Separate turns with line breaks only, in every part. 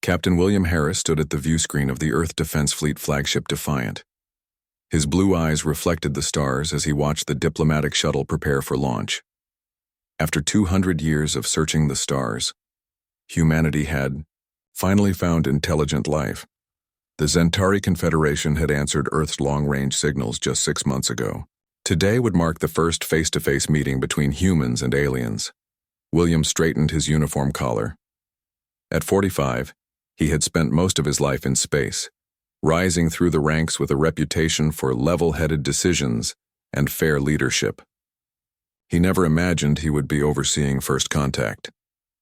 Captain William Harris stood at the viewscreen of the Earth Defense Fleet flagship Defiant. His blue eyes reflected the stars as he watched the diplomatic shuttle prepare for launch. After 200 years of searching the stars, humanity had finally found intelligent life. The Zentari Confederation had answered Earth's long-range signals just 6 months ago. Today would mark the first face-to-face meeting between humans and aliens. William straightened his uniform collar. At 45, he had spent most of his life in space, rising through the ranks with a reputation for level-headed decisions and fair leadership. He never imagined he would be overseeing first contact.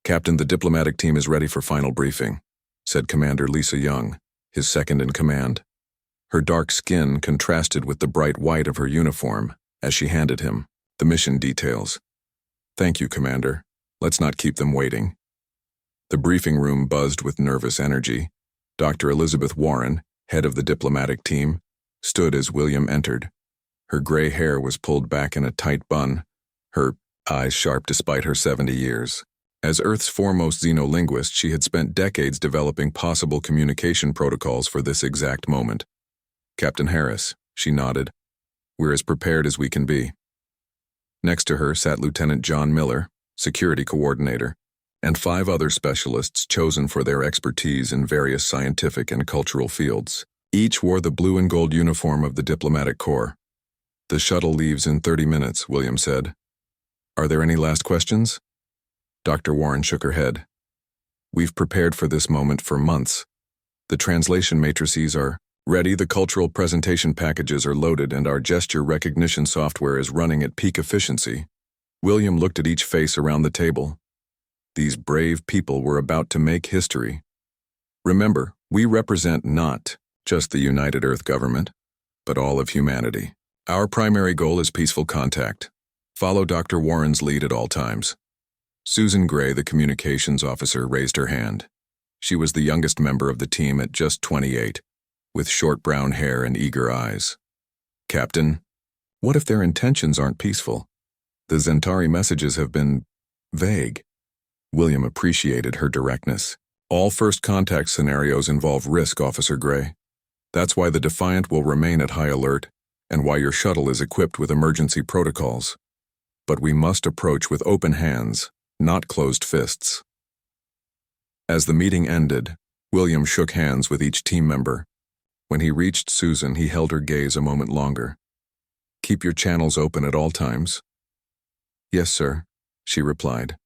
"Captain, the diplomatic team is ready for final briefing," said Commander Lisa Young, his second in command. Her dark skin contrasted with the bright white of her uniform as she handed him the mission details. "Thank you, Commander. Let's not keep them waiting." The briefing room buzzed with nervous energy. Dr. Elizabeth Warren, head of the diplomatic team, stood as William entered. Her gray hair was pulled back in a tight bun, her eyes sharp despite her 70 years. As Earth's foremost xenolinguist, she had spent decades developing possible communication protocols for this exact moment. "Captain Harris," she nodded. "We're as prepared as we can be." Next to her sat Lieutenant John Miller, security coordinator, and 5 other specialists chosen for their expertise in various scientific and cultural fields. Each wore the blue and gold uniform of the diplomatic corps. "The shuttle leaves in 30 minutes, William said. "Are there any last questions?" Dr. Warren shook her head. "We've prepared for this moment for months. The translation matrices are ready, the cultural presentation packages are loaded, and our gesture recognition software is running at peak efficiency." William looked at each face around the table. These brave people were about to make history. "Remember, we represent not just the United Earth government, but all of humanity. Our primary goal is peaceful contact. Follow Dr. Warren's lead at all times." Susan Gray, the communications officer, raised her hand. She was the youngest member of the team at just 28, with short brown hair and eager eyes. "Captain, what if their intentions aren't peaceful? The Zentari messages have been vague." William appreciated her directness. "All first contact scenarios involve risk, Officer Gray. That's why the Defiant will remain at high alert, and why your shuttle is equipped with emergency protocols. But we must approach with open hands, not closed fists." As the meeting ended, William shook hands with each team member. When he reached Susan, he held her gaze a moment longer. "Keep your channels open at all times." "Yes, sir," she replied.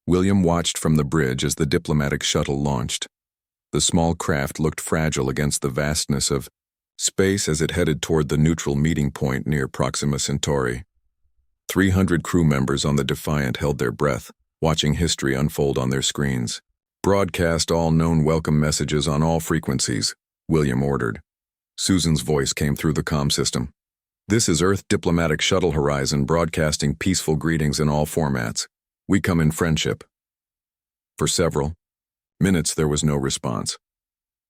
William watched from the bridge as the diplomatic shuttle launched. The small craft looked fragile against the vastness of space as it headed toward the neutral meeting point near Proxima Centauri. 300 crew members on the Defiant held their breath, watching history unfold on their screens. "Broadcast all known welcome messages on all frequencies," William ordered. Susan's voice came through the comm system. "This is Earth Diplomatic Shuttle Horizon broadcasting peaceful greetings in all formats. We come in friendship." For several minutes there was no response.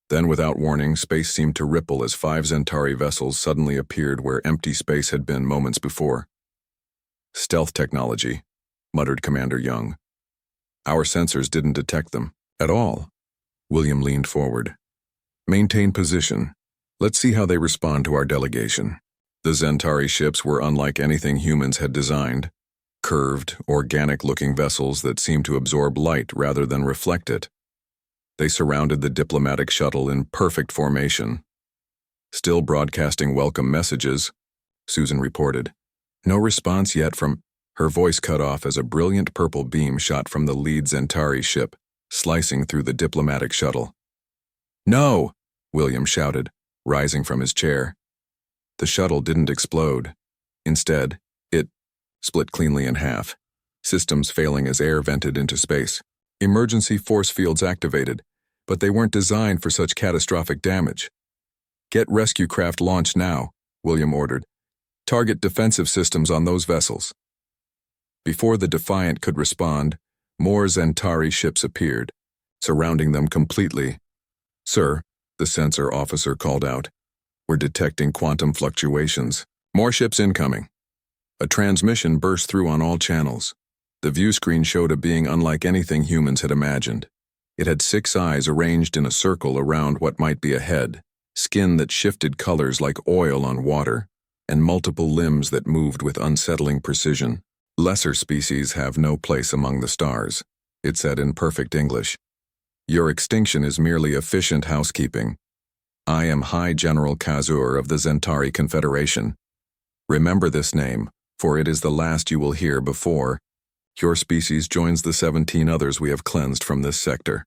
Then, without warning, space seemed to ripple as 5 Zentari vessels suddenly appeared where empty space had been moments before. "Stealth technology," muttered Commander Young. "Our sensors didn't detect them at all." William leaned forward. "Maintain position. Let's see how they respond to our delegation." The Zentari ships were unlike anything humans had designed. Curved, organic-looking vessels that seemed to absorb light rather than reflect it. They surrounded the diplomatic shuttle in perfect formation. "Still broadcasting welcome messages," Susan reported. "No response yet from—" Her voice cut off as a brilliant purple beam shot from the lead Zentari ship, slicing through the diplomatic shuttle. "No!" William shouted, rising from his chair. The shuttle didn't explode. Instead, it split cleanly in half, systems failing as air vented into space. Emergency force fields activated, but they weren't designed for such catastrophic damage. "Get rescue craft launched now," William ordered. "Target defensive systems on those vessels." Before the Defiant could respond, more Zentari ships appeared, surrounding them completely. "Sir," the sensor officer called out, "we're detecting quantum fluctuations. More ships incoming." A transmission burst through on all channels. The view screen showed a being unlike anything humans had imagined. It had 6 eyes arranged in a circle around what might be a head, skin that shifted colors like oil on water, and multiple limbs that moved with unsettling precision. Lesser species have no place among the stars, it said in perfect English. Your extinction is merely efficient housekeeping. I am High General Kazur of the Zentari Confederation. Remember this name, for it is the last you will hear before your species joins the 17 others we have cleansed from this sector.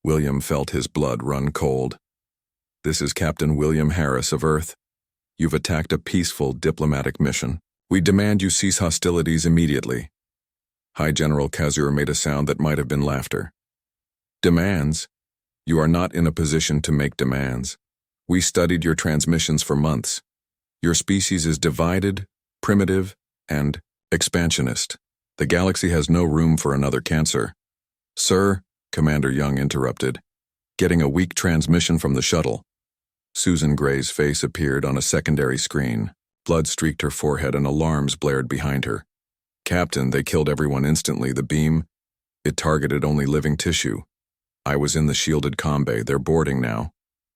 William felt his blood run cold. This is Captain William Harris of Earth. You've attacked a peaceful diplomatic mission. We demand you cease hostilities immediately. High General Kazur made a sound that might have been laughter. Demands? You are not in a position to make demands. We studied your transmissions for months. Your species is divided, primitive, and expansionist. The galaxy has no room for another cancer. Sir, Commander Young interrupted, getting a weak transmission from the shuttle. Susan Gray's face appeared on a secondary screen. Blood streaked her forehead and alarms blared behind her. Captain, they killed everyone instantly. The beam, it targeted only living tissue. I was in the shielded comm bay. They're boarding now.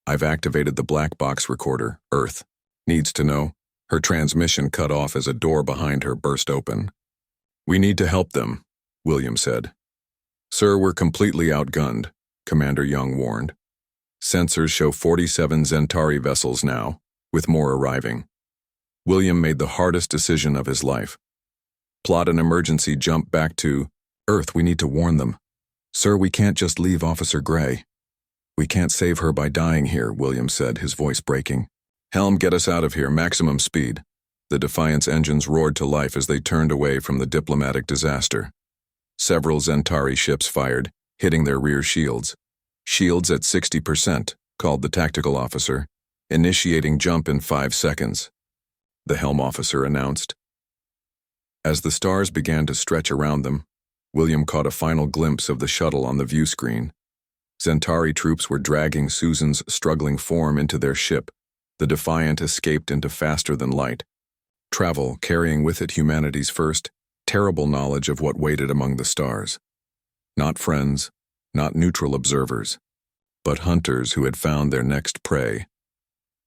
I've activated the black box recorder. Earth needs to know. Her transmission cut off as a door behind her burst open. We need to help them, William said. Sir, we're completely outgunned, Commander Young warned. Sensors show 47 Zentari vessels now, with more arriving. William made the hardest decision of his life. Plot an emergency jump back to Earth. We need to warn them. Sir, we can't just leave Officer Gray. We can't save her by dying here, William said, his voice breaking. Helm, get us out of here, maximum speed. The Defiance engines roared to life as they turned away from the diplomatic disaster. Several Zentari ships fired, hitting their rear shields. Shields at 60%, called the tactical officer, initiating jump in 5 seconds. The helm officer announced. As the stars began to stretch around them, William caught a final glimpse of the shuttle on the view screen. Zentari troops were dragging Susan's struggling form into their ship. The Defiant escaped into faster than light. Travel, carrying with it humanity's first, terrible knowledge of what waited among the stars. Not friends, not neutral observers, but hunters who had found their next prey.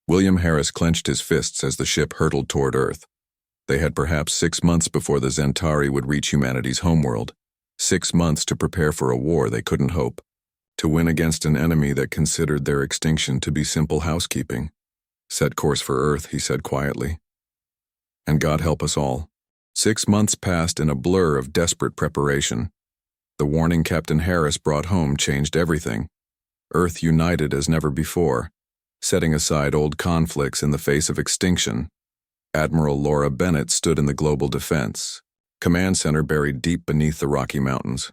William Harris clenched his fists as the ship hurtled toward Earth. They had perhaps 6 months before the Zentari would reach humanity's homeworld. 6 months to prepare for a war they couldn't hope. To win against an enemy that considered their extinction to be simple housekeeping. Set course for Earth, he said quietly. And God help us all. 6 months passed in a blur of desperate preparation. The warning Captain Harris brought home changed everything. Earth united as never before, setting aside old conflicts in the face of extinction. Admiral Laura Bennett stood in the global defense command center buried deep beneath the Rocky Mountains.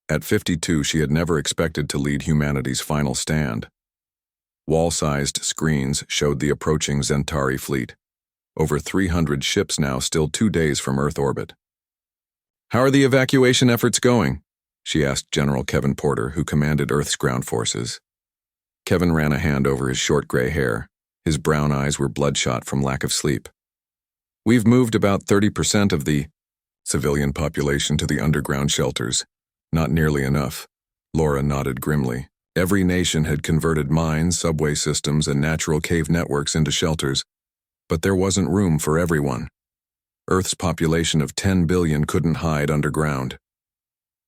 At 52, she had never expected to lead humanity's final stand. Wall-sized screens showed the approaching Zentari fleet. Over 300 ships now, still 2 days from Earth orbit. How are the evacuation efforts going? She asked General Kevin Porter, who commanded Earth's ground forces. Kevin ran a hand over his short gray hair. His brown eyes were bloodshot from lack of sleep. We've moved about 30% of the civilian population to the underground shelters. Not nearly enough. Laura nodded grimly. Every nation had converted mines, subway systems, and natural cave networks into shelters. But there wasn't room for everyone. Earth's population of 10 billion couldn't hide underground.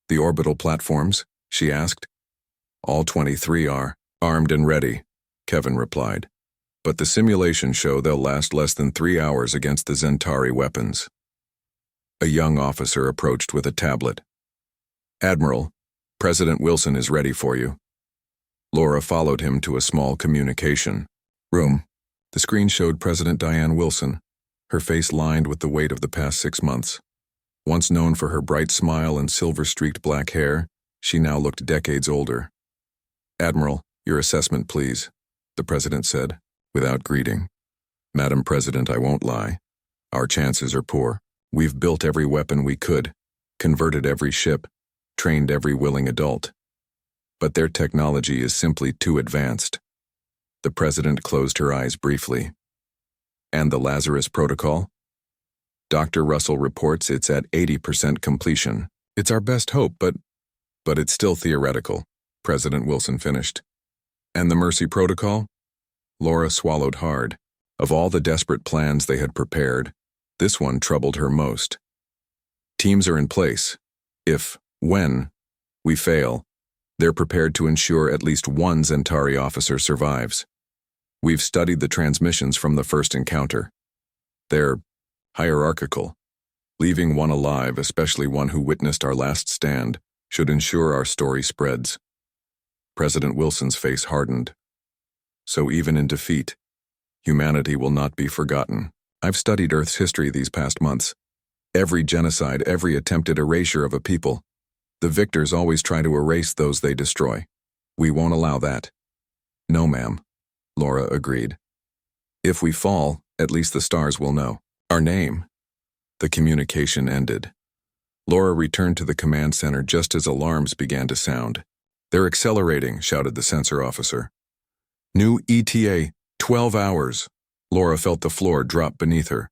The orbital platforms? She asked. All 23 are armed and ready, Kevin replied. But the simulations show they'll last less than 3 hours against the Zentari weapons. A young officer approached with a tablet. Admiral, President Wilson is ready for you. Laura followed him to a small communication room. The screen showed President Diane Wilson, her face lined with the weight of the past 6 months. Once known for her bright smile and silver-streaked black hair, she now looked decades older. Admiral, your assessment, please, the President said, without greeting. Madam President, I won't lie. Our chances are poor. We've built every weapon we could, converted every ship, trained every willing adult. But their technology is simply too advanced. The President closed her eyes briefly. And the Lazarus Protocol? Dr. Russell reports it's at 80% completion. It's our best hope, but it's still theoretical. President Wilson finished. And the Mercy Protocol? Laura swallowed hard. Of all the desperate plans they had prepared, this one troubled her most. Teams are in place. When we fail, they're prepared to ensure at least one Zentari officer survives. We've studied the transmissions from the first encounter. They're hierarchical. Leaving one alive, especially one who witnessed our last stand, should ensure our story spreads. President Wilson's face hardened. So even in defeat, humanity will not be forgotten. I've studied Earth's history these past months. Every genocide, every attempted erasure of a people. The victors always try to erase those they destroy. We won't allow that. No, ma'am, Laura agreed. If we fall, at least the stars will know. Our name. The communication ended. Laura returned to the command center just as alarms began to sound. They're accelerating, shouted the sensor officer. New ETA, 12 hours. Laura felt the floor drop beneath her.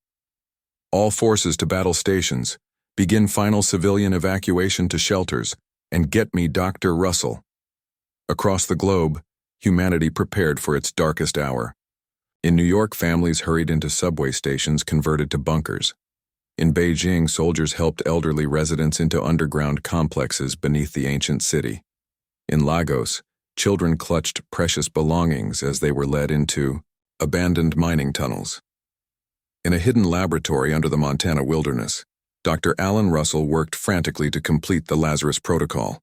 All forces to battle stations. Begin final civilian evacuation to shelters, and get me Dr. Russell. Across the globe, humanity prepared for its darkest hour. In New York, families hurried into subway stations converted to bunkers. In Beijing, soldiers helped elderly residents into underground complexes beneath the ancient city. In Lagos, children clutched precious belongings as they were led into abandoned mining tunnels. In a hidden laboratory under the Montana wilderness, Dr. Alan Russell worked frantically to complete the Lazarus Protocol.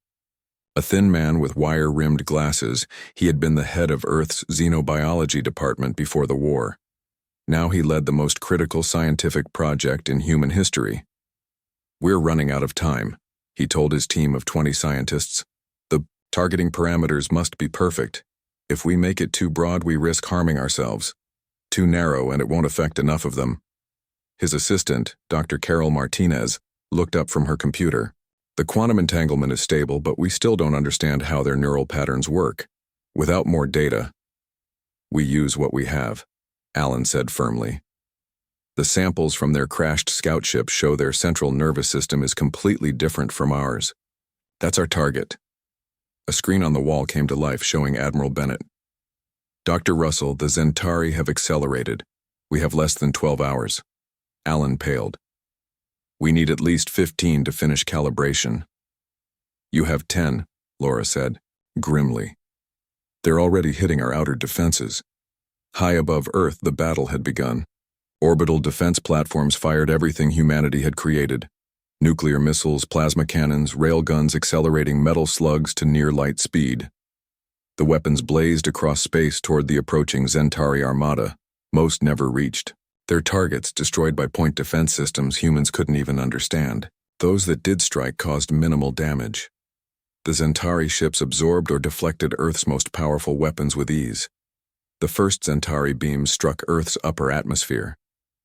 A thin man with wire-rimmed glasses, he had been the head of Earth's xenobiology department before the war. Now he led the most critical scientific project in human history. We're running out of time, he told his team of 20 scientists. The targeting parameters must be perfect. If we make it too broad, we risk harming ourselves. Too narrow, and it won't affect enough of them. His assistant, Dr. Carol Martinez, looked up from her computer. The quantum entanglement is stable, but we still don't understand how their neural patterns work. Without more data, we use what we have, Alan said firmly. The samples from their crashed scout ship show their central nervous system is completely different from ours. That's our target. A screen on the wall came to life showing Admiral Bennett. Dr. Russell, the Zentari have accelerated. We have less than 12 hours. Alan paled. We need at least 15 to finish calibration. You have 10, Laura said, grimly. They're already hitting our outer defenses. High above Earth, the battle had begun. Orbital defense platforms fired everything humanity had created. Nuclear missiles, plasma cannons, railguns accelerating metal slugs to near light speed. The weapons blazed across space toward the approaching Zentari armada. Most never reached. Their targets destroyed by point defense systems humans couldn't even understand. Those that did strike caused minimal damage. The Zentari ships absorbed or deflected Earth's most powerful weapons with ease. The first Zentari beam struck Earth's upper atmosphere,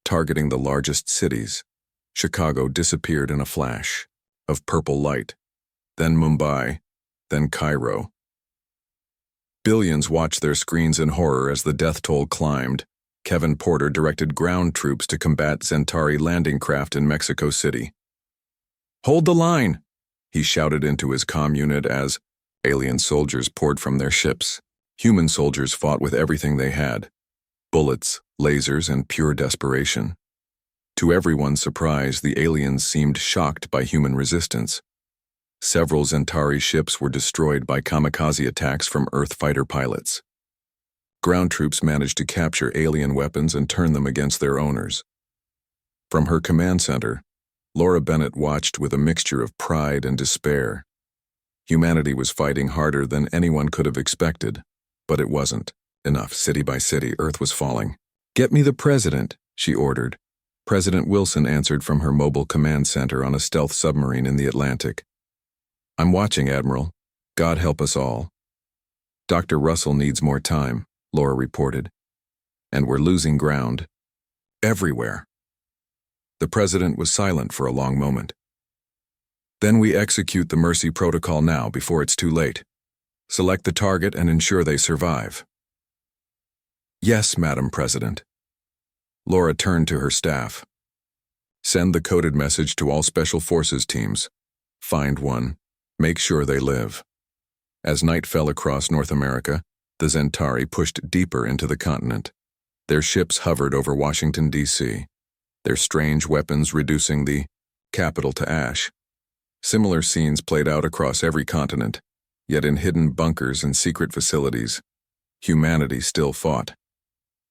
targeting the largest cities. Chicago disappeared in a flash of purple light, then Mumbai, then Cairo. Billions watched their screens in horror as the death toll climbed. Kevin Porter directed ground troops to combat Zentari landing craft in Mexico City. Hold the line, he shouted into his comm unit as alien soldiers poured from their ships. Human soldiers fought with everything they had. Bullets, lasers, and pure desperation. To everyone's surprise, the aliens seemed shocked by human resistance. Several Zentari ships were destroyed by kamikaze attacks from Earth fighter pilots. Ground troops managed to capture alien weapons and turn them against their owners. From her command center, Laura Bennett watched with a mixture of pride and despair. Humanity was fighting harder than anyone could have expected, but it wasn't enough. City by city, Earth was falling. Get me the president, she ordered. President Wilson answered from her mobile command center on a stealth submarine in the Atlantic. I'm watching, Admiral. God help us all. Dr. Russell needs more time, Laura reported. And we're losing ground. Everywhere. The president was silent for a long moment. Then we execute the Mercy Protocol now before it's too late. Select the target and ensure they survive. Yes, Madam President. Laura turned to her staff. Send the coded message to all Special Forces teams. Find one. Make sure they live. As night fell across North America, the Zentari pushed deeper into the continent. Their ships hovered over Washington, D.C., their strange weapons reducing the capital to ash. Similar scenes played out across every continent, yet in hidden bunkers and secret facilities, humanity still fought.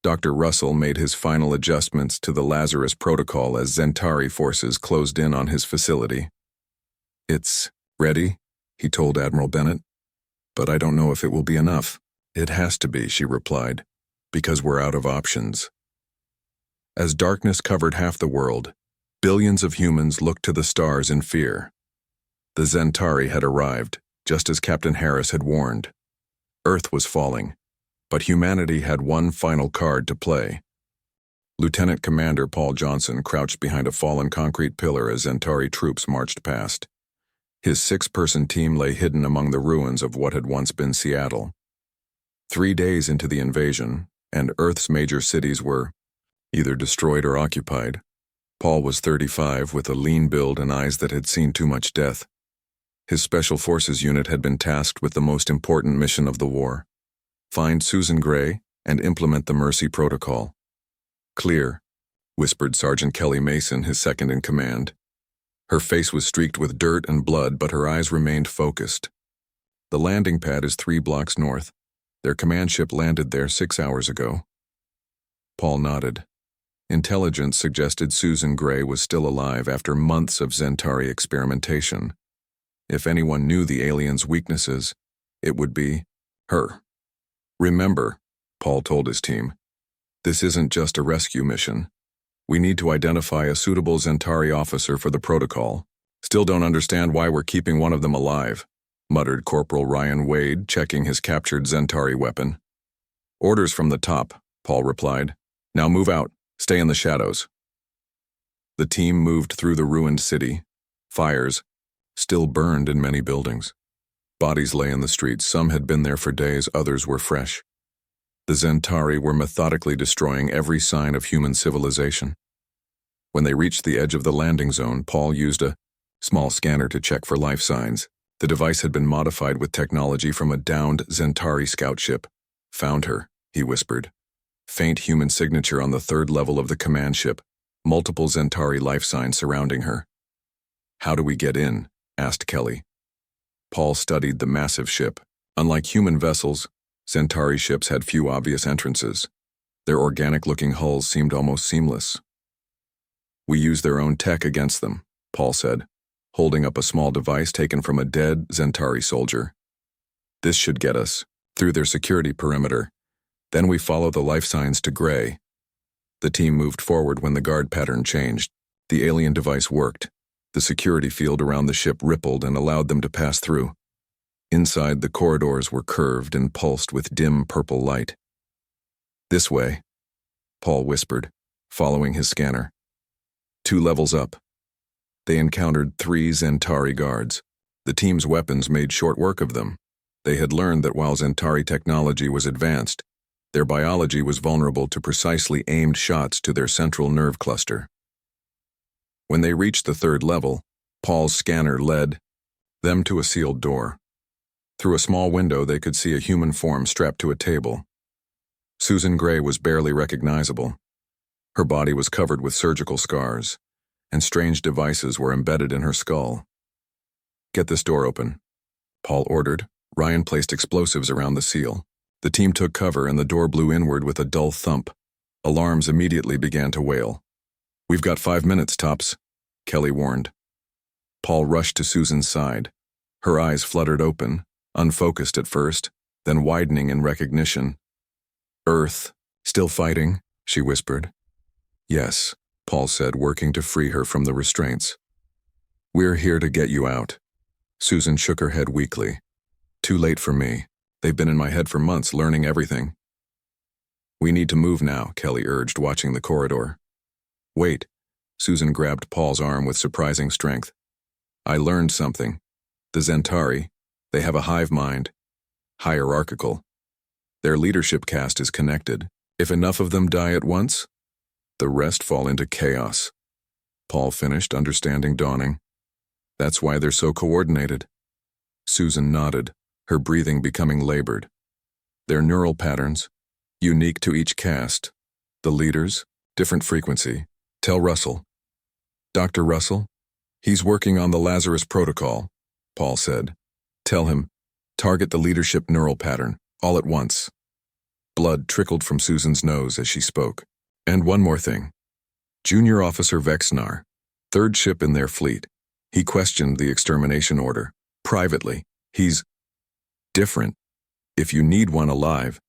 Dr. Russell made his final adjustments to the Lazarus Protocol as Zentari forces closed in on his facility. "It's ready," he told Admiral Bennett, "but I don't know if it will be enough." "It has to be," she replied, "because we're out of options." As darkness covered half the world, billions of humans looked to the stars in fear. The Zentari had arrived, just as Captain Harris had warned. Earth was falling, but humanity had one final card to play. Lieutenant Commander Paul Johnson crouched behind a fallen concrete pillar as Zentari troops marched past. His 6-person team lay hidden among the ruins of what had once been Seattle. 3 days into the invasion, and Earth's major cities were either destroyed or occupied. Paul was 35 with a lean build and eyes that had seen too much death. His Special Forces unit had been tasked with the most important mission of the war: find Susan Gray and implement the Mercy Protocol. "Clear," whispered Sergeant Kelly Mason, his second in command. Her face was streaked with dirt and blood, but her eyes remained focused. "The landing pad is 3 blocks north. Their command ship landed there 6 hours ago." Paul nodded. Intelligence suggested Susan Gray was still alive after months of Zentari experimentation. If anyone knew the aliens' weaknesses, it would be her. "Remember," Paul told his team, "this isn't just a rescue mission. We need to identify a suitable Zentari officer for the protocol." "Still don't understand why we're keeping one of them alive," muttered Corporal Ryan Wade, checking his captured Zentari weapon. "Orders from the top," Paul replied. "Now move out. Stay in the shadows." The team moved through the ruined city. Fires still burned in many buildings. Bodies lay in the streets. Some had been there for days, others were fresh. The Zentari were methodically destroying every sign of human civilization. When they reached the edge of the landing zone, Paul used a small scanner to check for life signs. The device had been modified with technology from a downed Zentari scout ship. "Found her," he whispered. "Faint human signature on the 3rd level of the command ship. Multiple Zentari life signs surrounding her." "How do we get in?" asked Kelly. Paul studied the massive ship. Unlike human vessels, Zentari ships had few obvious entrances. Their organic-looking hulls seemed almost seamless. "We use their own tech against them," Paul said, holding up a small device taken from a dead Zentari soldier. "This should get us through their security perimeter. Then we follow the life signs to Gray." The team moved forward when the guard pattern changed. The alien device worked. The security field around the ship rippled and allowed them to pass through. Inside, the corridors were curved and pulsed with dim purple light. "This way," Paul whispered, following his scanner. 2 levels up. They encountered 3 Zentari guards. The team's weapons made short work of them. They had learned that while Zentari technology was advanced, their biology was vulnerable to precisely aimed shots to their central nerve cluster. When they reached the 3rd level, Paul's scanner led them to a sealed door. Through a small window, they could see a human form strapped to a table. Susan Gray was barely recognizable. Her body was covered with surgical scars, and strange devices were embedded in her skull. "Get this door open," Paul ordered. Ryan placed explosives around the seal. The team took cover and the door blew inward with a dull thump. Alarms immediately began to wail. "We've got 5 minutes, tops," Kelly warned. Paul rushed to Susan's side. Her eyes fluttered open, unfocused at first, then widening in recognition. "Earth, still fighting?" she whispered. "Yes," Paul said, working to free her from the restraints. "We're here to get you out." Susan shook her head weakly. "Too late for me. They've been in my head for months, learning everything." "We need to move now," Kelly urged, watching the corridor. "Wait." Susan grabbed Paul's arm with surprising strength. "I learned something. The Zentari, they have a hive mind. Hierarchical. Their leadership caste is connected. If enough of them die at once, the rest fall into chaos." Paul finished, understanding dawning. "That's why they're so coordinated." Susan nodded, her breathing becoming labored. Their neural patterns, unique to each cast. The leaders, different frequency. Tell Russell. Dr. Russell? He's working on the Lazarus Protocol, Paul said. Tell him, target the leadership neural pattern, all at once. Blood trickled from Susan's nose as she spoke. And one more thing. Junior Officer Vexnar, third ship in their fleet. He questioned the extermination order. Privately. He's different. If you need one alive.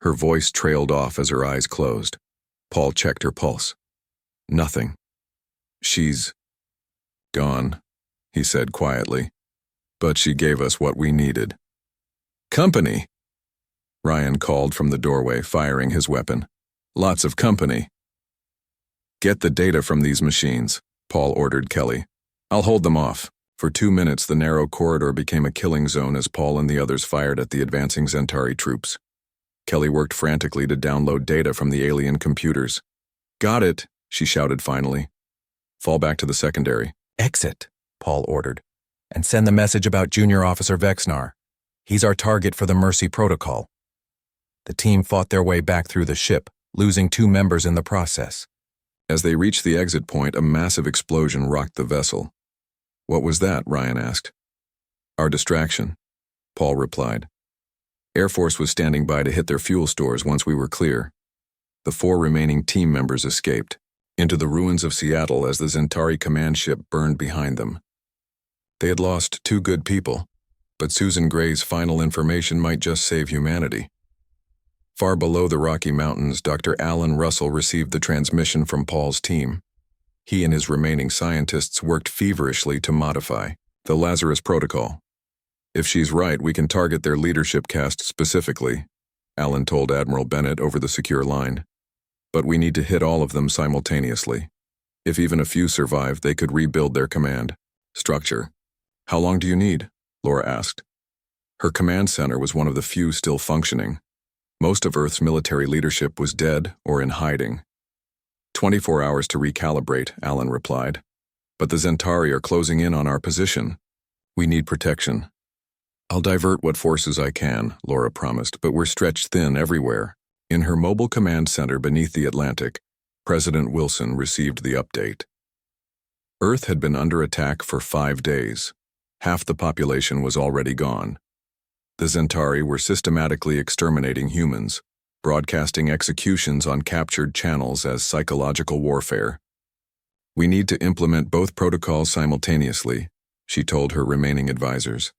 Her voice trailed off as her eyes closed. Paul checked her pulse. Nothing. She's gone, he said quietly. But she gave us what we needed. Company, Ryan called from the doorway, firing his weapon. Lots of company. Get the data from these machines, Paul ordered Kelly. I'll hold them off. For 2 minutes, the narrow corridor became a killing zone as Paul and the others fired at the advancing Zentari troops. Kelly worked frantically to download data from the alien computers. Got it, she shouted finally. Fall back to the secondary.
Exit, Paul ordered, and send the message about Junior Officer Vexnar. He's our target for the Mercy Protocol. The team fought their way back through the ship, losing 2 members in the process.
As they reached the exit point, a massive explosion rocked the vessel. What was that? Ryan asked. Our distraction, Paul replied. Air Force was standing by to hit their fuel stores once we were clear. The 4 remaining team members escaped into the ruins of Seattle as the Zentari command ship burned behind them. They had lost 2 good people, but Susan Gray's final information might just save humanity. Far below the Rocky Mountains, Dr. Alan Russell received the transmission from Paul's team. He and his remaining scientists worked feverishly to modify the Lazarus Protocol. If she's right, we can target their leadership caste specifically, Alan told Admiral Bennett over the secure line. But we need to hit all of them simultaneously. If even a few survive, they could rebuild their command structure. How long do you need? Laura asked. Her command center was one of the few still functioning. Most of Earth's military leadership was dead or in hiding. 24 hours to recalibrate, Alan replied. But the Zentari are closing in on our position. We need protection. I'll divert what forces I can, Laura promised, but we're stretched thin everywhere. In her mobile command center beneath the Atlantic, President Wilson received the update. Earth had been under attack for 5 days. Half the population was already gone. The Zentari were systematically exterminating humans, broadcasting executions on captured channels as psychological warfare. We need to implement both protocols simultaneously, she told her remaining advisors.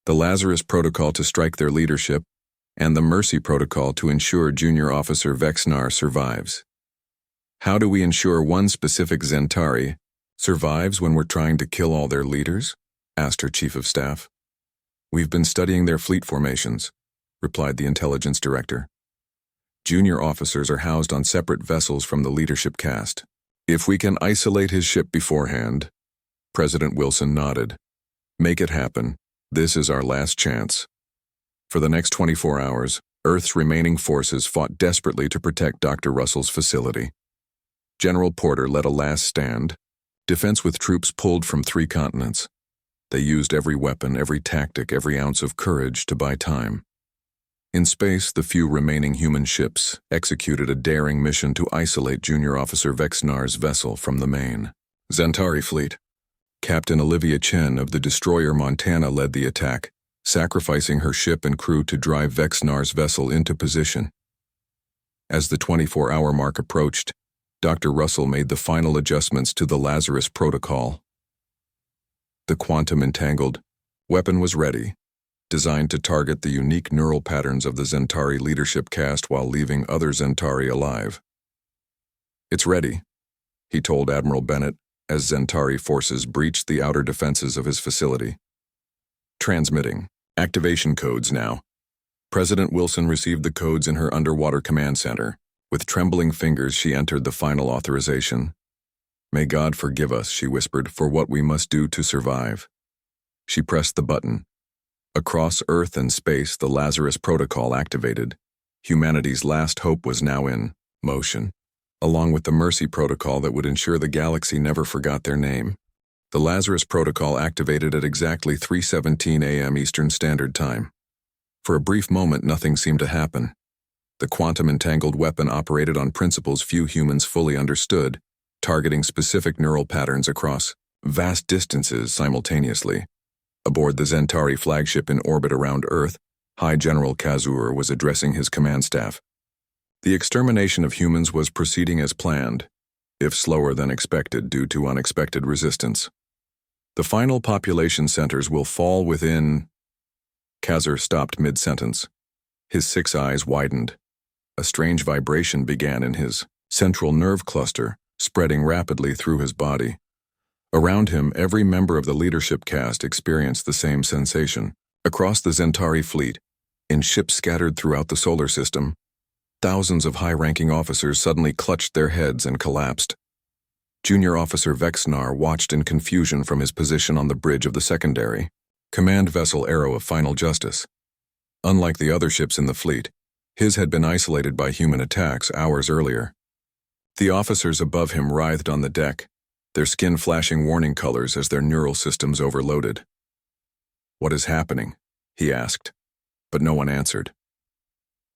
The Lazarus Protocol to strike their leadership, and the Mercy Protocol to ensure Junior Officer Vexnar survives. How do we ensure one specific Zentari survives when we're trying to kill all their leaders? Asked her Chief of Staff. We've been studying their fleet formations, replied the intelligence director. Junior officers are housed on separate vessels from the leadership caste. If we can isolate his ship beforehand, President Wilson nodded. Make it happen. This is our last chance. For the next 24 hours, Earth's remaining forces fought desperately to protect Dr. Russell's facility. General Porter led a last stand, defense with troops pulled from 3 continents. They used every weapon, every tactic, every ounce of courage to buy time. In space, the few remaining human ships executed a daring mission to isolate Junior Officer Vexnar's vessel from the main Zentari fleet. Captain Olivia Chen of the destroyer Montana led the attack, sacrificing her ship and crew to drive Vexnar's vessel into position. As the 24-hour mark approached, Dr. Russell made the final adjustments to the Lazarus Protocol. The quantum-entangled weapon was ready, designed to target the unique neural patterns of the Zentari leadership caste while leaving other Zentari alive. It's ready, he told Admiral Bennett as Zentari forces breached the outer defenses of his facility. Transmitting. Activation codes now. President Wilson received the codes in her underwater command center. With trembling fingers, she entered the final authorization. May God forgive us, she whispered, for what we must do to survive. She pressed the button. Across Earth and space, the Lazarus Protocol activated. Humanity's last hope was now in motion, along with the Mercy Protocol that would ensure the galaxy never forgot their name. The Lazarus Protocol activated at exactly 3:17 a.m. Eastern Standard Time. For a brief moment, nothing seemed to happen. The quantum-entangled weapon operated on principles few humans fully understood, targeting specific neural patterns across vast distances simultaneously. Aboard the Zentari flagship in orbit around Earth, High General Kazur was addressing his command staff. The extermination of humans was proceeding as planned, if slower than expected due to unexpected resistance. The final population centers will fall within... Kazur stopped mid-sentence. His 6 eyes widened. A strange vibration began in his central nerve cluster, spreading rapidly through his body. Around him, every member of the leadership caste experienced the same sensation. Across the Zentari fleet, in ships scattered throughout the solar system, thousands of high-ranking officers suddenly clutched their heads and collapsed. Junior Officer Vexnar watched in confusion from his position on the bridge of the secondary command vessel Arrow of Final Justice. Unlike the other ships in the fleet, his had been isolated by human attacks hours earlier. The officers above him writhed on the deck, their skin flashing warning colors as their neural systems overloaded. "What is happening?" he asked, but no one answered.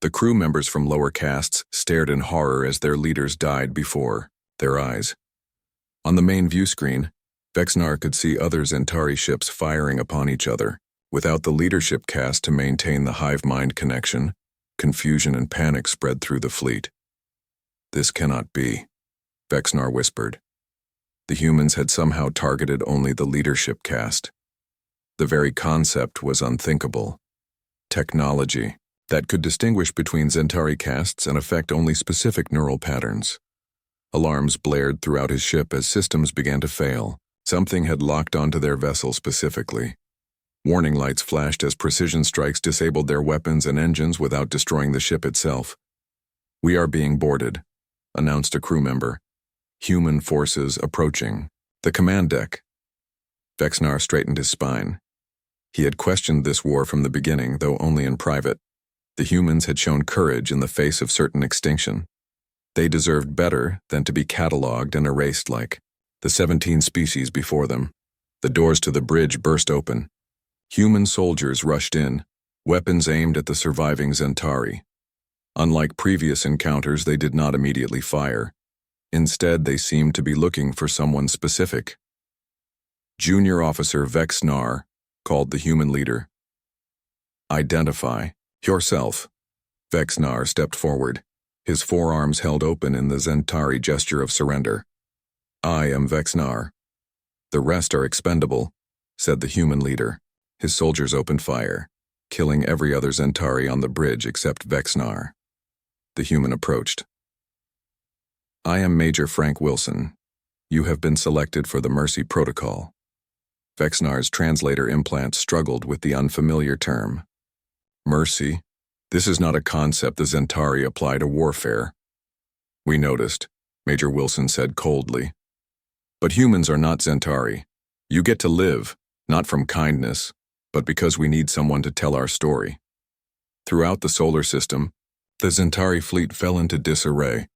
The crew members from lower castes stared in horror as their leaders died before their eyes. On the main view screen, Vexnar could see other Zentari ships firing upon each other. Without the leadership caste to maintain the hive-mind connection, confusion and panic spread through the fleet. "This cannot be," Vexnar whispered. The humans had somehow targeted only the leadership caste. The very concept was unthinkable. Technology that could distinguish between Zentari castes and affect only specific neural patterns. Alarms blared throughout his ship as systems began to fail. Something had locked onto their vessel specifically. Warning lights flashed as precision strikes disabled their weapons and engines without destroying the ship itself. "We are being boarded," announced a crew member. "Human forces approaching the command deck." Vexnar straightened his spine. He had questioned this war from the beginning, though only in private. The humans had shown courage in the face of certain extinction. They deserved better than to be catalogued and erased like the 17 species before them. The doors to the bridge burst open. Human soldiers rushed in, weapons aimed at the surviving Zentari. Unlike previous encounters, they did not immediately fire. Instead, they seemed to be looking for someone specific. Junior Officer Vexnar called the human leader. "Identify yourself." Vexnar stepped forward, his forearms held open in the Zentari gesture of surrender. "I am Vexnar." "The rest are expendable," said the human leader. His soldiers opened fire, killing every other Zentari on the bridge except Vexnar. The human approached. "I am Major Frank Wilson. You have been selected for the Mercy Protocol." Vexnar's translator implant struggled with the unfamiliar term. "Mercy? This is not a concept the Zentari apply to warfare." "We noticed," Major Wilson said coldly. "But humans are not Zentari. You get to live, not from kindness, but because we need someone to tell our story." Throughout the solar system, the Zentari fleet fell into disarray.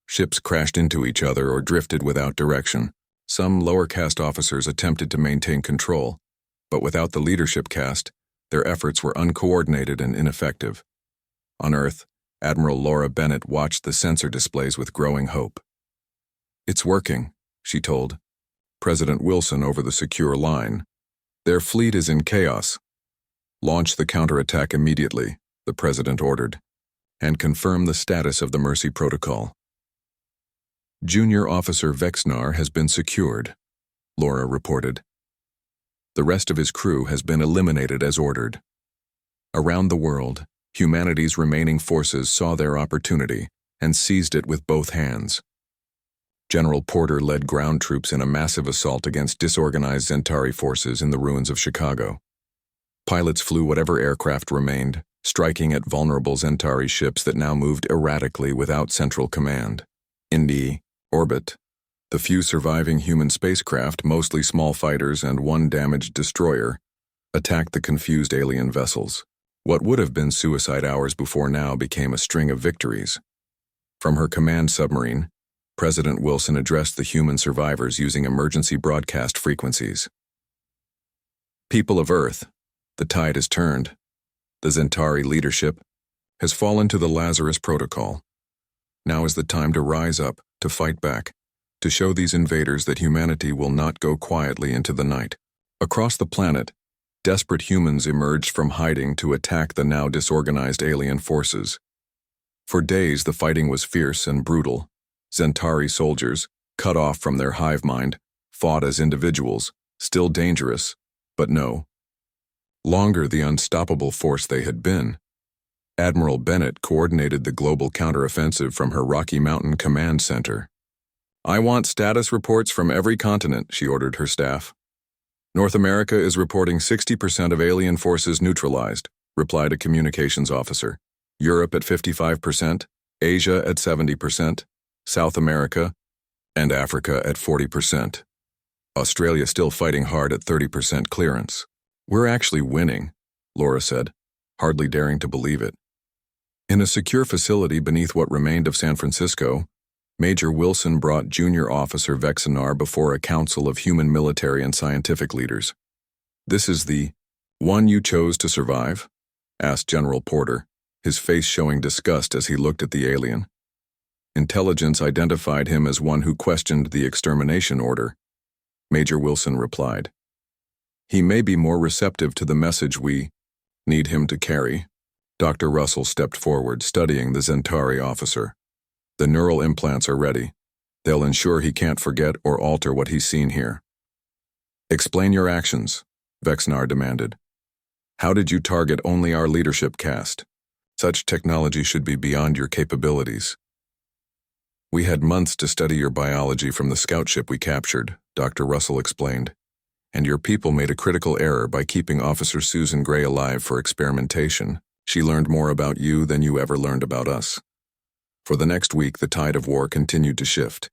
Ships crashed into each other or drifted without direction. Some lower caste officers attempted to maintain control, but without the leadership caste, their efforts were uncoordinated and ineffective. On Earth, Admiral Laura Bennett watched the sensor displays with growing hope. "It's working," she told President Wilson over the secure line. "Their fleet is in chaos." "Launch the counterattack immediately," the president ordered, "and confirm the status of the Mercy Protocol." "Junior Officer Vexnar has been secured," Laura reported. "The rest of his crew has been eliminated as ordered." Around the world, humanity's remaining forces saw their opportunity and seized it with both hands. General Porter led ground troops in a massive assault against disorganized Zentari forces in the ruins of Chicago. Pilots flew whatever aircraft remained, striking at vulnerable Zentari ships that now moved erratically without central command. In the orbit, the few surviving human spacecraft, mostly small fighters and one damaged destroyer, attacked the confused alien vessels. What would have been suicide hours before now became a string of victories. From her command submarine, President Wilson addressed the human survivors using emergency broadcast frequencies. People of Earth, the tide has turned. The Zentari leadership has fallen to the Lazarus Protocol. Now is the time to rise up, to fight back, to show these invaders that humanity will not go quietly into the night. Across the planet, desperate humans emerged from hiding to attack the now disorganized alien forces. For days, the fighting was fierce and brutal. Zentari soldiers, cut off from their hive mind, fought as individuals, still dangerous, but no longer the unstoppable force they had been. Admiral Bennett coordinated the global counteroffensive from her Rocky Mountain Command Center. "I want status reports from every continent," she ordered her staff. "North America is reporting 60% of alien forces neutralized," replied a communications officer. "Europe at 55%, Asia at 70%, South America and Africa at 40%. Australia still fighting hard at 30% clearance." "We're actually winning," Laura said, hardly daring to believe it. In a secure facility beneath what remained of San Francisco, Major Wilson brought Junior Officer Vexenar before a council of human military and scientific leaders. "This is the one you chose to survive?" asked General Porter, his face showing disgust as he looked at the alien. "Intelligence identified him as one who questioned the extermination order," Major Wilson replied. "He may be more receptive to the message we need him to carry." Dr. Russell stepped forward, studying the Zentari officer. "The neural implants are ready. They'll ensure he can't forget or alter what he's seen here." "Explain your actions," Vexenar demanded. "How did you target only our leadership caste? Such technology should be beyond your capabilities." "We had months to study your biology from the scout ship we captured," Dr. Russell explained. "And your people made a critical error by keeping Officer Susan Gray alive for experimentation. She learned more about you than you ever learned about us." For the next week, the tide of war continued to shift.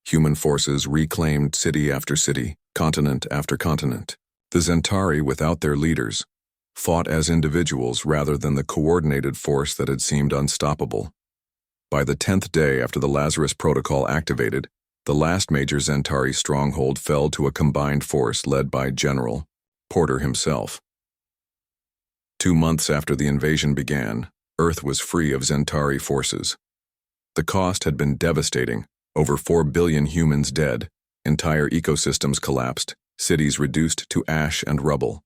Human forces reclaimed city after city, continent after continent. The Zentari, without their leaders, fought as individuals rather than the coordinated force that had seemed unstoppable. By the 10th day after the Lazarus Protocol activated, the last major Zentari stronghold fell to a combined force led by General Porter himself. 2 months after the invasion began, Earth was free of Zentari forces. The cost had been devastating: over 4 billion humans dead, entire ecosystems collapsed, cities reduced to ash and rubble.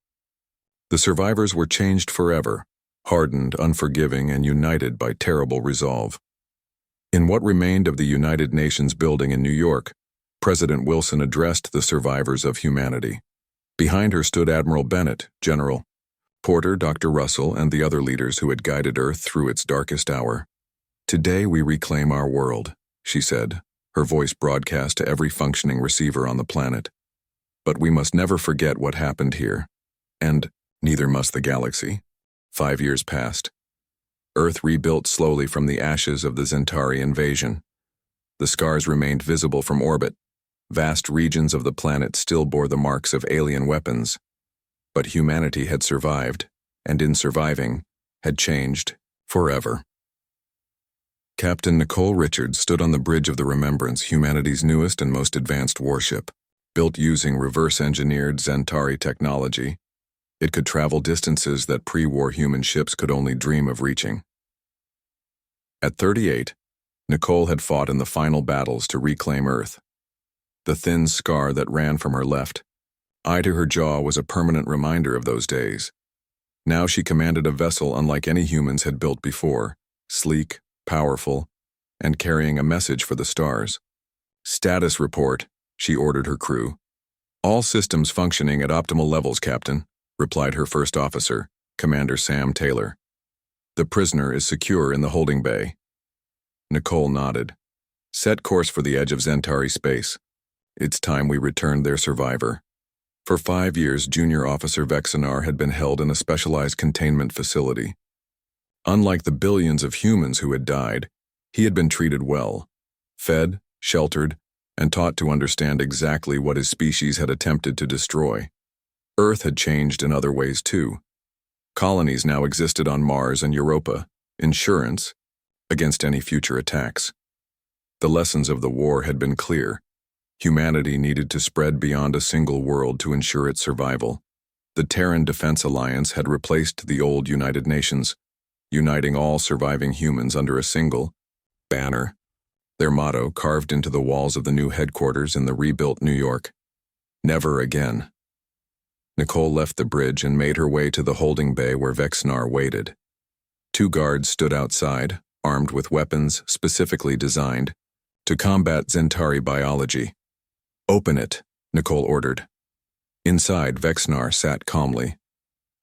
The survivors were changed forever, hardened, unforgiving, and united by terrible resolve. In what remained of the United Nations building in New York, President Wilson addressed the survivors of humanity. Behind her stood Admiral Bennett, General Porter, Dr. Russell, and the other leaders who had guided Earth through its darkest hour. "Today we reclaim our world," she said, her voice broadcast to every functioning receiver on the planet. "But we must never forget what happened here. And neither must the galaxy." 5 years passed. Earth rebuilt slowly from the ashes of the Zentari invasion. The scars remained visible from orbit. Vast regions of the planet still bore the marks of alien weapons. But humanity had survived, and in surviving, had changed forever. Captain Nicole Richards stood on the bridge of the Remembrance, humanity's newest and most advanced warship. Built using reverse-engineered Zentari technology, it could travel distances that pre-war human ships could only dream of reaching. At 38, Nicole had fought in the final battles to reclaim Earth. The thin scar that ran from her left eye to her jaw was a permanent reminder of those days. Now she commanded a vessel unlike any humans had built before, sleek, powerful, and carrying a message for the stars. "Status report," she ordered her crew. "All systems functioning at optimal levels, Captain," replied her first officer, Commander Sam Taylor. "The prisoner is secure in the holding bay." Nicole nodded. "Set course for the edge of Zentari space. It's time we returned their survivor." For 5 years, Junior Officer Vexenar had been held in a specialized containment facility. Unlike the billions of humans who had died, he had been treated well, fed, sheltered, and taught to understand exactly what his species had attempted to destroy. Earth had changed in other ways too. Colonies now existed on Mars and Europa, insurance against any future attacks. The lessons of the war had been clear. Humanity needed to spread beyond a single world to ensure its survival. The Terran Defense Alliance had replaced the old United Nations, uniting all surviving humans under a single banner, their motto carved into the walls of the new headquarters in the rebuilt New York. Never again. Nicole left the bridge and made her way to the holding bay where Vexnar waited. 2 guards stood outside, armed with weapons specifically designed to combat Zentari biology. "Open it," Nicole ordered. Inside, Vexnar sat calmly.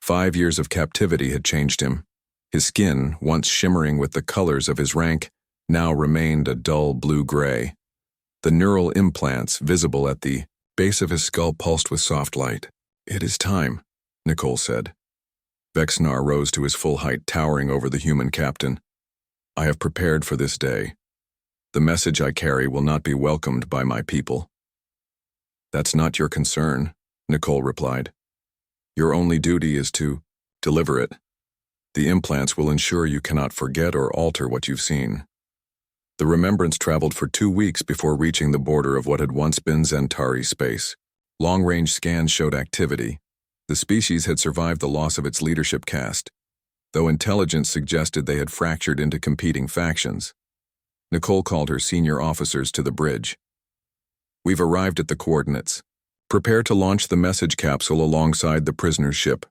5 years of captivity had changed him. His skin, once shimmering with the colors of his rank, now remained a dull blue-gray. The neural implants visible at the base of his skull pulsed with soft light. "It is time," Nicole said. Vexnar rose to his full height, towering over the human captain. "I have prepared for this day. The message I carry will not be welcomed by my people." "That's not your concern," Nicole replied. "Your only duty is to deliver it. The implants will ensure you cannot forget or alter what you've seen." The remembrance traveled for 2 weeks before reaching the border of what had once been Zentari space. Long-range scans showed activity. The species had survived the loss of its leadership caste, though intelligence suggested they had fractured into competing factions. Nicole called her senior officers to the bridge. "We've arrived at the coordinates. Prepare to launch the message capsule alongside the prisoner's ship."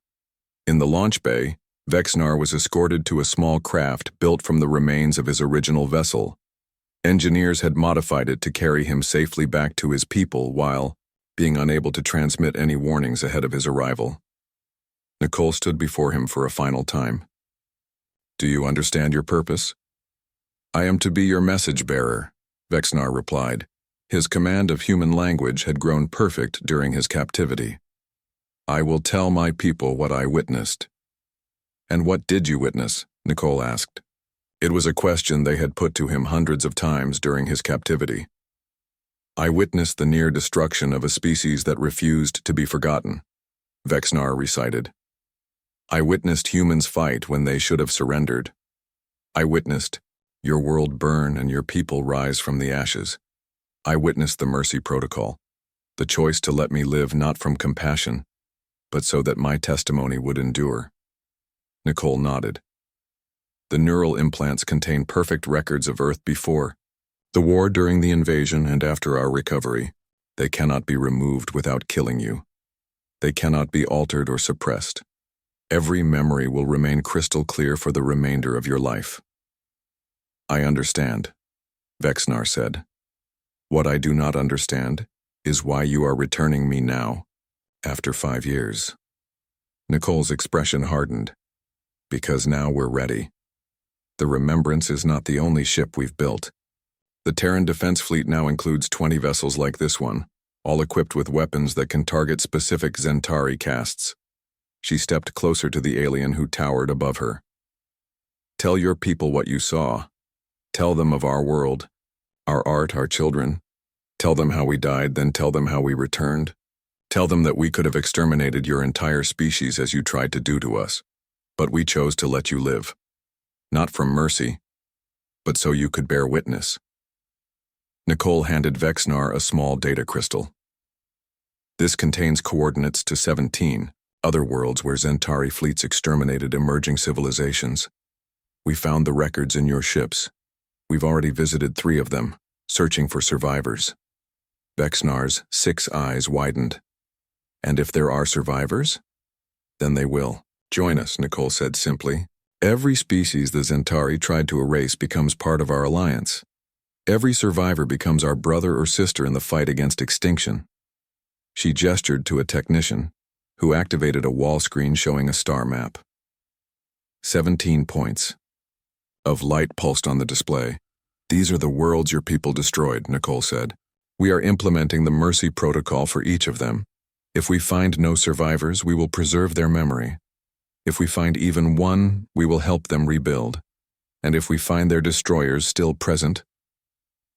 In the launch bay, Vexnar was escorted to a small craft built from the remains of his original vessel. Engineers had modified it to carry him safely back to his people while being unable to transmit any warnings ahead of his arrival. Nicole stood before him for a final time. "Do you understand your purpose?" "I am to be your message bearer," Vexnar replied. His command of human language had grown perfect during his captivity. "I will tell my people what I witnessed." "And what did you witness?" Nicole asked. It was a question they had put to him hundreds of times during his captivity. "I witnessed the near destruction of a species that refused to be forgotten," Vexnar recited. "I witnessed humans fight when they should have surrendered. I witnessed your world burn and your people rise from the ashes. I witnessed the Mercy Protocol, the choice to let me live not from compassion, but so that my testimony would endure." Nicole nodded. The neural implants contain perfect records of Earth before the war, during the invasion, and after our recovery. They cannot be removed without killing you. They cannot be altered or suppressed. Every memory will remain crystal clear for the remainder of your life. "I understand," Vexnar said. "What I do not understand is why you are returning me now, after 5 years." Nicole's expression hardened. "Because now we're ready. The Remembrance is not the only ship we've built. The Terran Defense Fleet now includes 20 vessels like this one, all equipped with weapons that can target specific Zentari castes." She stepped closer to the alien who towered above her. "Tell your people what you saw. Tell them of our world, our art, our children. Tell them how we died, then tell them how we returned. Tell them that we could have exterminated your entire species as you tried to do to us, but we chose to let you live. Not from mercy, but so you could bear witness." Nicole handed Vexnar a small data crystal. "This contains coordinates to 17 other worlds where Zentari fleets exterminated emerging civilizations. We found the records in your ships. We've already visited 3 of them, searching for survivors." Vexnar's 6 eyes widened. "And if there are survivors? Then they will join us," Nicole said simply. "Every species the Zentari tried to erase becomes part of our alliance. Every survivor becomes our brother or sister in the fight against extinction." She gestured to a technician, who activated a wall screen showing a star map. 17 points of light pulsed on the display. "These are the worlds your people destroyed," Nicole said. "We are implementing the Mercy Protocol for each of them. If we find no survivors, we will preserve their memory. If we find even one, we will help them rebuild. And if we find their destroyers still present..."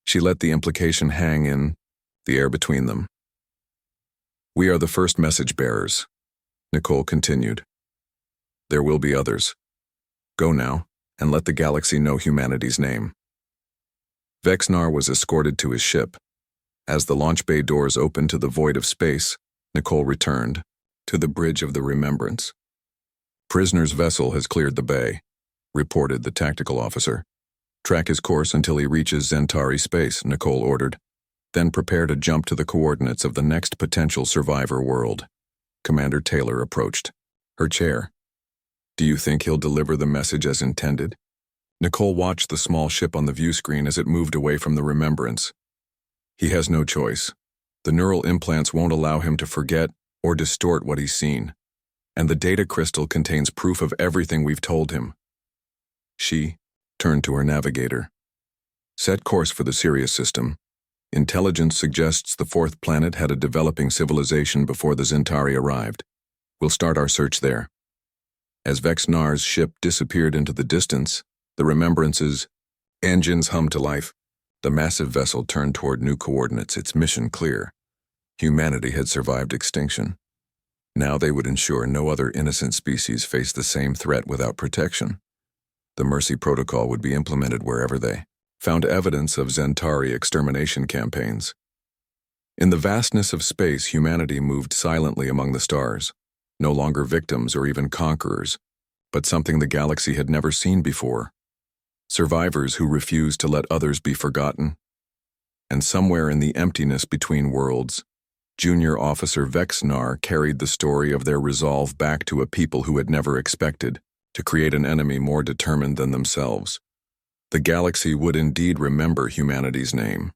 She let the implication hang in the air between them. "We are the first message bearers," Nicole continued. "There will be others. Go now, and let the galaxy know humanity's name." Vexnar was escorted to his ship. As the launch bay doors opened to the void of space, Nicole returned to the bridge of the Remembrance. "Prisoner's vessel has cleared the bay," reported the tactical officer. "Track his course until he reaches Zentari space," Nicole ordered. "Then prepare to jump to the coordinates of the next potential survivor world." Commander Taylor approached her chair. "Do you think he'll deliver the message as intended?" Nicole watched the small ship on the view screen as it moved away from the Remembrance. "He has no choice. The neural implants won't allow him to forget or distort what he's seen. And the data crystal contains proof of everything we've told him." She turned to her navigator. "Set course for the Sirius system. Intelligence suggests the fourth planet had a developing civilization before the Zentari arrived. We'll start our search there." As Vexnar's ship disappeared into the distance, the Remembrance's engines hummed to life. The massive vessel turned toward new coordinates, its mission clear. Humanity had survived extinction. Now they would ensure no other innocent species faced the same threat without protection. The Mercy Protocol would be implemented wherever they found evidence of Zentari extermination campaigns. In the vastness of space, humanity moved silently among the stars, no longer victims or even conquerors, but something the galaxy had never seen before. Survivors who refused to let others be forgotten. And somewhere in the emptiness between worlds, Junior Officer Vexnar carried the story of their resolve back to a people who had never expected to create an enemy more determined than themselves. The galaxy would indeed remember humanity's name.